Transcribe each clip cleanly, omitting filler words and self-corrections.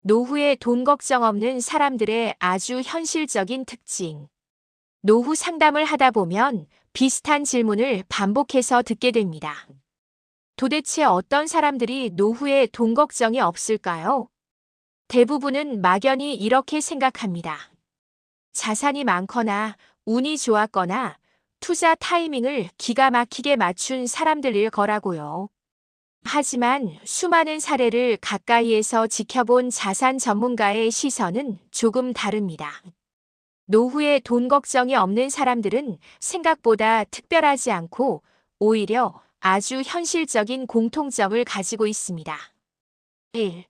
노후에 돈 걱정 없는 사람들의 아주 현실적인 특징. 노후 상담을 하다 보면 비슷한 질문을 반복해서 듣게 됩니다. 도대체 어떤 사람들이 노후에 돈 걱정이 없을까요? 대부분은 막연히 이렇게 생각합니다. 자산이 많거나 운이 좋았거나 투자 타이밍을 기가 막히게 맞춘 사람들일 거라고요. 하지만 수많은 사례를 가까이에서 지켜본 자산 전문가의 시선은 조금 다릅니다. 노후에 돈 걱정이 없는 사람들은 생각보다 특별하지 않고 오히려 아주 현실적인 공통점을 가지고 있습니다. 1.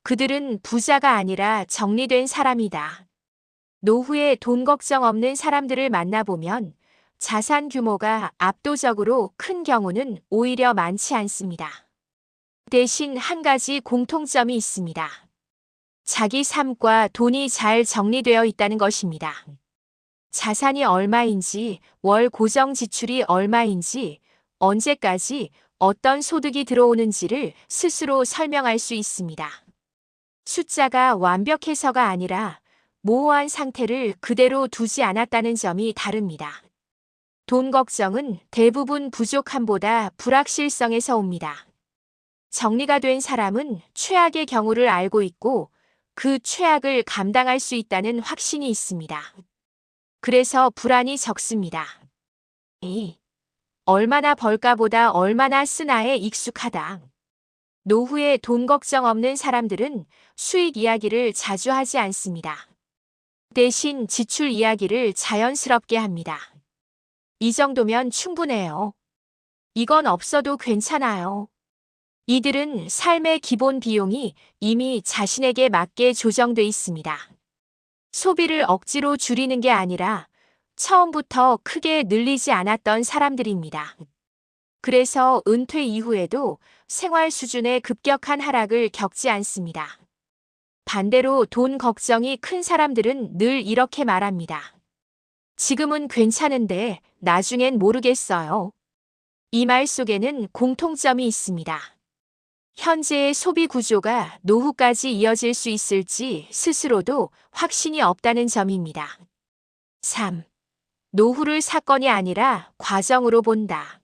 그들은 부자가 아니라 정리된 사람이다. 노후에 돈 걱정 없는 사람들을 만나보면 자산 규모가 압도적으로 큰 경우는 오히려 많지 않습니다. 대신 한 가지 공통점이 있습니다. 자기 삶과 돈이 잘 정리되어 있다는 것입니다. 자산이 얼마인지, 월 고정 지출이 얼마인지, 언제까지 어떤 소득이 들어오는지를 스스로 설명할 수 있습니다. 숫자가 완벽해서가 아니라 모호한 상태를 그대로 두지 않았다는 점이 다릅니다. 돈 걱정은 대부분 부족함보다 불확실성에서 옵니다. 정리가 된 사람은 최악의 경우를 알고 있고 그 최악을 감당할 수 있다는 확신이 있습니다. 그래서 불안이 적습니다. 2. 얼마나 벌까보다 얼마나 쓰나에 익숙하다. 노후에 돈 걱정 없는 사람들은 수익 이야기를 자주 하지 않습니다. 대신 지출 이야기를 자연스럽게 합니다. 이 정도면 충분해요. 이건 없어도 괜찮아요. 이들은 삶의 기본 비용이 이미 자신에게 맞게 조정돼 있습니다. 소비를 억지로 줄이는 게 아니라 처음부터 크게 늘리지 않았던 사람들입니다. 그래서 은퇴 이후에도 생활 수준의 급격한 하락을 겪지 않습니다. 반대로 돈 걱정이 큰 사람들은 늘 이렇게 말합니다. 지금은 괜찮은데 나중엔 모르겠어요. 이 말 속에는 공통점이 있습니다. 현재의 소비 구조가 노후까지 이어질 수 있을지 스스로도 확신이 없다는 점입니다. 3. 노후를 사건이 아니라 과정으로 본다.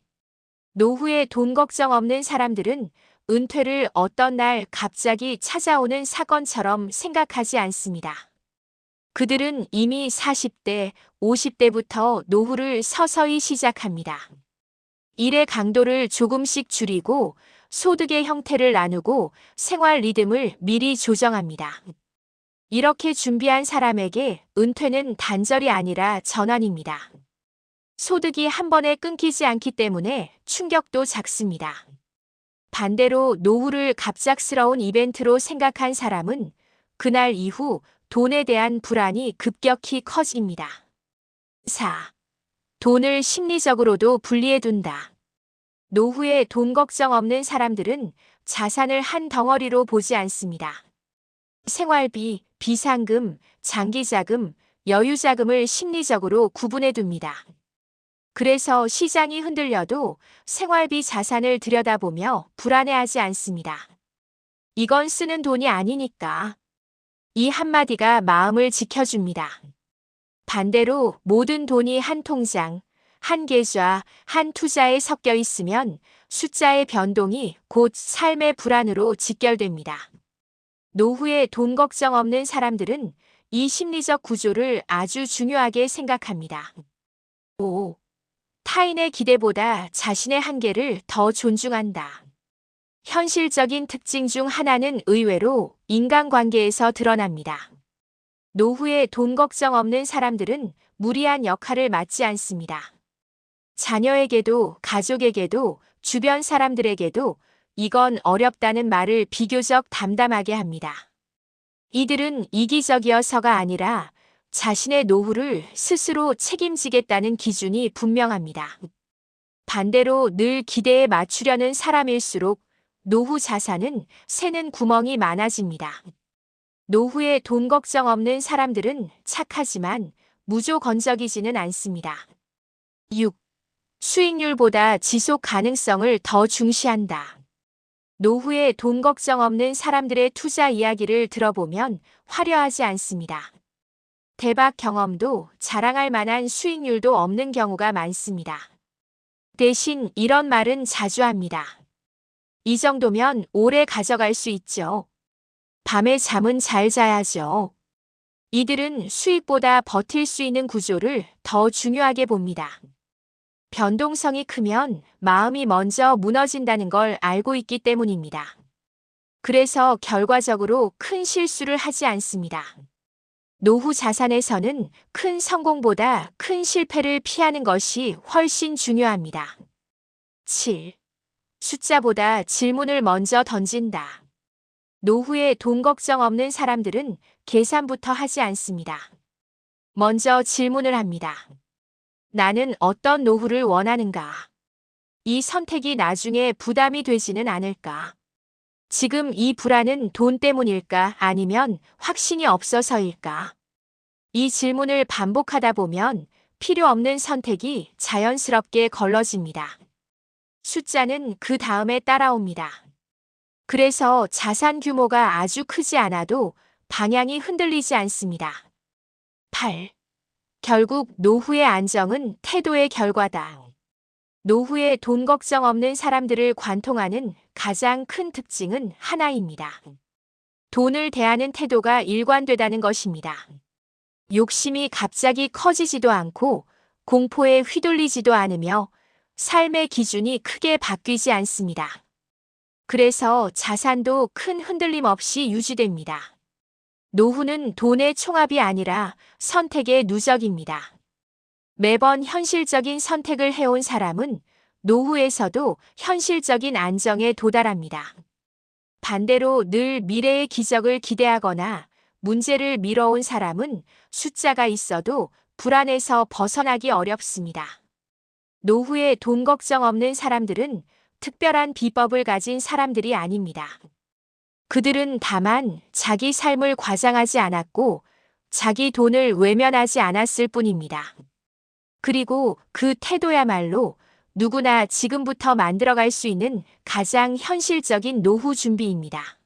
노후에 돈 걱정 없는 사람들은 은퇴를 어떤 날 갑자기 찾아오는 사건처럼 생각하지 않습니다. 그들은 이미 40대, 50대부터 노후를 서서히 시작합니다. 일의 강도를 조금씩 줄이고 소득의 형태를 나누고 생활 리듬을 미리 조정합니다. 이렇게 준비한 사람에게 은퇴는 단절이 아니라 전환입니다. 소득이 한 번에 끊기지 않기 때문에 충격도 작습니다. 반대로 노후를 갑작스러운 이벤트로 생각한 사람은 그날 이후 돈에 대한 불안이 급격히 커집니다. 4. 돈을 심리적으로도 분리해둔다. 노후에 돈 걱정 없는 사람들은 자산을 한 덩어리로 보지 않습니다. 생활비, 비상금, 장기자금, 여유자금을 심리적으로 구분해둡니다. 그래서 시장이 흔들려도 생활비 자산을 들여다보며 불안해하지 않습니다. 이건 쓰는 돈이 아니니까. 이 한마디가 마음을 지켜줍니다. 반대로 모든 돈이 한 통장, 한 계좌, 한 투자에 섞여 있으면 숫자의 변동이 곧 삶의 불안으로 직결됩니다. 노후에 돈 걱정 없는 사람들은 이 심리적 구조를 아주 중요하게 생각합니다. 5. 타인의 기대보다 자신의 한계를 더 존중한다. 현실적인 특징 중 하나는 의외로 인간관계에서 드러납니다. 노후에 돈 걱정 없는 사람들은 무리한 역할을 맡지 않습니다. 자녀에게도 가족에게도 주변 사람들에게도 이건 어렵다는 말을 비교적 담담하게 합니다. 이들은 이기적이어서가 아니라 자신의 노후를 스스로 책임지겠다는 기준이 분명합니다. 반대로 늘 기대에 맞추려는 사람일수록 노후 자산은 새는 구멍이 많아집니다. 노후에 돈 걱정 없는 사람들은 착하지만 무조건적이지는 않습니다. 6. 수익률보다 지속 가능성을 더 중시한다. 노후에 돈 걱정 없는 사람들의 투자 이야기를 들어보면 화려하지 않습니다. 대박 경험도 자랑할 만한 수익률도 없는 경우가 많습니다. 대신 이런 말은 자주 합니다. 이 정도면 오래 가져갈 수 있죠. 밤에 잠은 잘 자야죠. 이들은 수익보다 버틸 수 있는 구조를 더 중요하게 봅니다. 변동성이 크면 마음이 먼저 무너진다는 걸 알고 있기 때문입니다. 그래서 결과적으로 큰 실수를 하지 않습니다. 노후 자산에서는 큰 성공보다 큰 실패를 피하는 것이 훨씬 중요합니다. 7. 숫자보다 질문을 먼저 던진다. 노후에 돈 걱정 없는 사람들은 계산부터 하지 않습니다. 먼저 질문을 합니다. 나는 어떤 노후를 원하는가? 이 선택이 나중에 부담이 되지는 않을까? 지금 이 불안은 돈 때문일까? 아니면 확신이 없어서일까? 이 질문을 반복하다 보면 필요 없는 선택이 자연스럽게 걸러집니다. 숫자는 그 다음에 따라옵니다. 그래서 자산 규모가 아주 크지 않아도 방향이 흔들리지 않습니다. 8. 결국 노후의 안정은 태도의 결과다. 노후에 돈 걱정 없는 사람들을 관통하는 가장 큰 특징은 하나입니다. 돈을 대하는 태도가 일관되다는 것입니다. 욕심이 갑자기 커지지도 않고 공포에 휘둘리지도 않으며 삶의 기준이 크게 바뀌지 않습니다. 그래서 자산도 큰 흔들림 없이 유지됩니다. 노후는 돈의 총합이 아니라 선택의 누적입니다. 매번 현실적인 선택을 해온 사람은 노후에서도 현실적인 안정에 도달합니다. 반대로 늘 미래의 기적을 기대하거나 문제를 미뤄온 사람은 숫자가 있어도 불안에서 벗어나기 어렵습니다. 노후에 돈 걱정 없는 사람들은 특별한 비법을 가진 사람들이 아닙니다. 그들은 다만 자기 삶을 과장하지 않았고 자기 돈을 외면하지 않았을 뿐입니다. 그리고 그 태도야말로 누구나 지금부터 만들어갈 수 있는 가장 현실적인 노후 준비입니다.